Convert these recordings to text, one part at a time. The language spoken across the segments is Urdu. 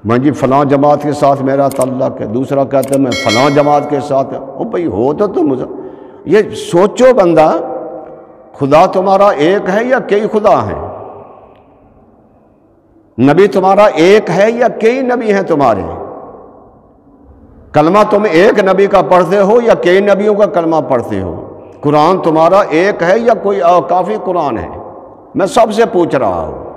میں جی فلاں جماعت کے ساتھ میرا تعلق ہے، دوسرا کہتا ہے میں فلاں جماعت کے ساتھ ہے۔ او بھئی ہو تو تم یہ سوچو بندہ، خدا تمہارا ایک ہے یا کئی خدا ہیں؟ نبی تمہارا ایک ہے یا کئی نبی ہیں تمہارے؟ کلمہ تم ایک نبی کا پڑھتے ہو یا کئی نبیوں کا کلمہ پڑھتے ہو؟ قرآن تمہارا ایک ہے یا کوئی کافی قرآن ہے؟ میں سب سے پوچھ رہا ہوں۔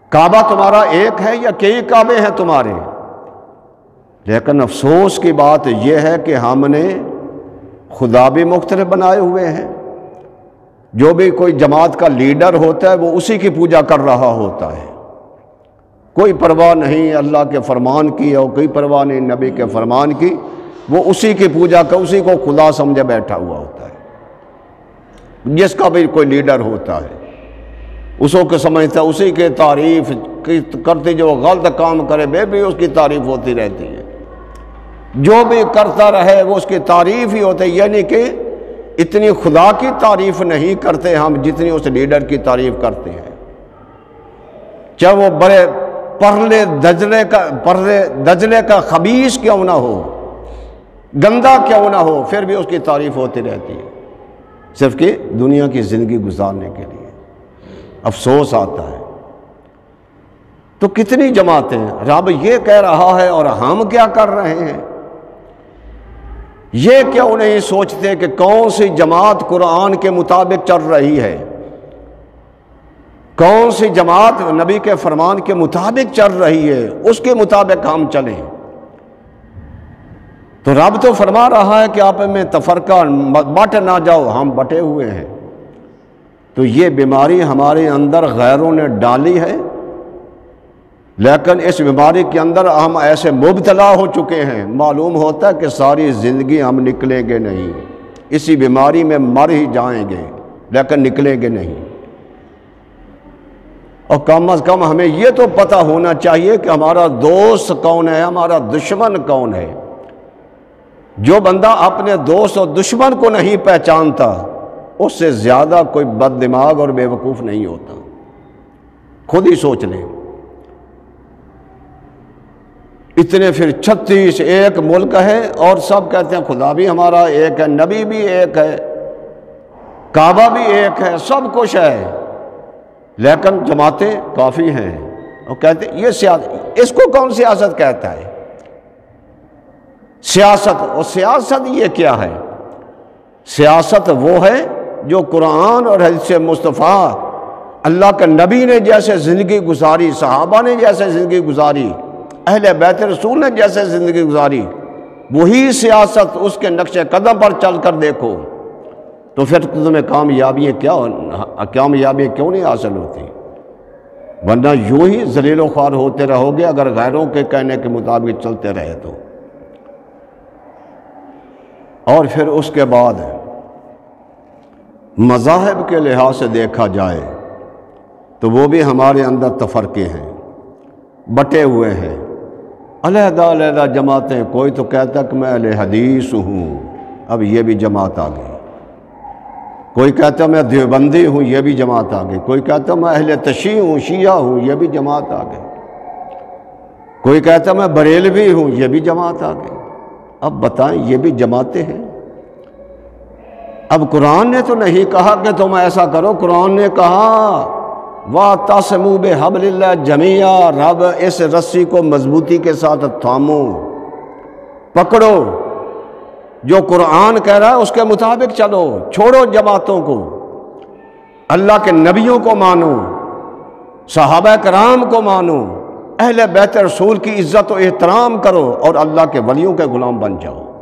کعبہ تمہارا ایک ہے یا کئی کعبے ہیں تمہارے؟ لیکن افسوس کی بات یہ ہے کہ ہم نے خدا بھی مختلف بنائے ہوئے ہیں۔ جو بھی کوئی جماعت کا لیڈر ہوتا ہے وہ اسی کی پوجا کر رہا ہوتا ہے، کوئی پرواہ نہیں اللہ کے فرمان کی اور کوئی پرواہ نہیں نبی کے فرمان کی، وہ اسی کی پوجا کر اسی کو خدا سمجھے بیٹھا ہوا ہوتا ہے۔ جس کا بھی کوئی لیڈر ہوتا ہے اس کو سمجھتا ہے اسی کے تعریف کرتے، جو غلط کام کرے بھی اس کی تعریف ہوتی رہتی ہے، جو بھی کرتا رہے وہ اس کی تعریف ہی ہوتی ہے۔ یعنی کہ اتنی خدا کی تعریف نہیں کرتے ہم جتنی اس لیڈر کی تعریف کرتے ہیں، چاہے وہ بڑے پرلے دجلے کا خبیث کیوں نہ ہو، گندا کیوں نہ ہو، پھر بھی اس کی تعریف ہوتی رہتی ہے، صرف کہ دنیا کی زندگی گزارنے کے لیے۔ افسوس آتا ہے۔ تو کتنی جماعتیں، رب یہ کہہ رہا ہے اور ہم کیا کر رہے ہیں؟ یہ کیوں نہیں سوچتے کہ کون سی جماعت قرآن کے مطابق چل رہی ہے، کون سی جماعت نبی کے فرمان کے مطابق چل رہی ہے، اس کے مطابق ہم چلیں۔ تو رب تو فرما رہا ہے کہ آپ میں تفرقہ بٹ نہ جاؤ، ہم بٹے ہوئے ہیں۔ تو یہ بیماری ہمارے اندر غیروں نے ڈالی ہے، لیکن اس بیماری کے اندر ہم ایسے مبتلا ہو چکے ہیں، معلوم ہوتا ہے کہ ساری زندگی ہم نکلیں گے نہیں، اسی بیماری میں مر ہی جائیں گے لیکن نکلیں گے نہیں۔ اور کم از کم ہمیں یہ تو پتہ ہونا چاہیے کہ ہمارا دوست کون ہے، ہمارا دشمن کون ہے۔ جو بندہ اپنے دوست اور دشمن کو نہیں پہچانتا اس سے زیادہ کوئی بد دماغ اور بے وقوف نہیں ہوتا۔ خود ہی سوچ لیں، اتنے پھر 36 ایک ملک ہے اور سب کہتے ہیں خدا بھی ہمارا ایک ہے، نبی بھی ایک ہے، کعبہ بھی ایک ہے، سب کچھ ہے، لیکن جماعتیں کافی ہیں۔ اور کہتے ہیں یہ سیاست، اس کو کون سیاست کہتا ہے؟ سیاست، اور سیاست یہ کیا ہے؟ سیاست وہ ہے جو قرآن اور حدیث مصطفیٰ، اللہ کے نبی نے جیسے زندگی گزاری، صحابہ نے جیسے زندگی گزاری، اہل بیت رسول نے جیسے زندگی گزاری، وہی سیاست اس کے نقش قدم پر چل کر دیکھو تو پھر تمہیں کامیابی کیوں نہیں حاصل ہوتی؟ ورنہ یوں ہی ذلیل و خوار ہوتے رہو گے اگر غیروں کے کہنے کے مطابق چلتے رہے تو۔ اور پھر اس کے بعد مذاہب کے لحاظ سے دیکھا جائے تو وہ بھی ہمارے اندر تفرقے ہیں، بٹے ہوئے ہیں، علیحدہ علیحدہ جماعتیں۔ کوئی تو کہتا کہ میں اہل حدیث ہوں، اب یہ بھی جماعت آ گئی۔ کوئی کہتا میں دیوبندی ہوں، یہ بھی جماعت آ گئی۔ کوئی کہتا میں اہل تشیع ہوں، شیعہ ہوں، یہ بھی جماعت آ گئی۔ کوئی کہتا میں بریلوی ہوں، یہ بھی جماعت آ گئی۔ اب بتائیں یہ بھی جماعتیں ہیں؟ اب قرآن نے تو نہیں کہا کہ تم ایسا کرو، قرآن نے کہا وَاعْتَصِمُوا بِحَبْلِ اللَّهِ جَمِيعًا، رب اس رسی کو مضبوطی کے ساتھ تھامو، پکڑو، جو قرآن کہہ رہا ہے اس کے مطابق چلو، چھوڑو جماعتوں کو، اللہ کے نبیوں کو مانو، صحابہ کرام کو مانو، اہل بیت رسول کی عزت و احترام کرو اور اللہ کے ولیوں کے غلام بن جاؤ۔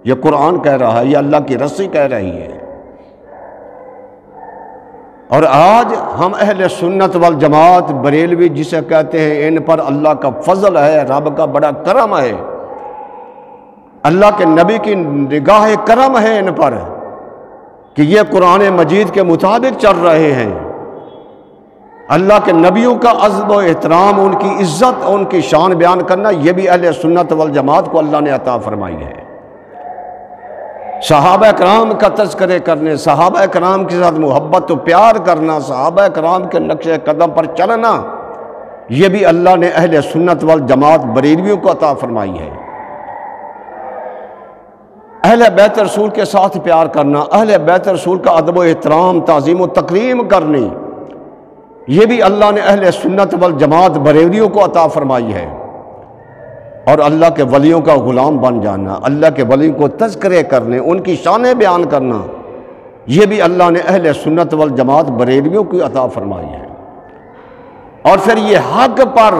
یہ قرآن کہہ رہا ہے، یہ اللہ کی رسی کہہ رہی ہے۔ اور آج ہم اہل سنت والجماعت بریلوی جسے کہتے ہیں، ان پر اللہ کا فضل ہے، رب کا بڑا کرم ہے، اللہ کے نبی کی نگاہ کرم ہے ان پر کہ یہ قرآن مجید کے مطابق چل رہے ہیں۔ اللہ کے نبیوں کا عزم و احترام، ان کی عزت، ان کی شان بیان کرنا، یہ بھی اہل سنت والجماعت کو اللہ نے عطا فرمائی ہے۔ صحابہ کرام کا تذکرے کرنے، صحابہ کرام کے ساتھ محبت و پیار کرنا، صحابہ کرام کے نقش قدم پر چلنا، یہ بھی اللہ نے اہل سنت والجماعت بریلویوں کو عطا فرمائی ہے۔ اہل بیت رسول کے ساتھ پیار کرنا، اہل بیت رسول کا ادب و احترام، تعظیم و تکریم کرنی، یہ بھی اللہ نے اہل سنت والجماعت بریلویوں کو عطا فرمائی ہے۔ اور اللہ کے ولیوں کا غلام بن جانا، اللہ کے ولیوں کو تذکرے کرنے، ان کی شانیں بیان کرنا، یہ بھی اللہ نے اہل سنت والجماعت بریلویوں کو عطا فرمائی ہے۔ اور پھر یہ حق پر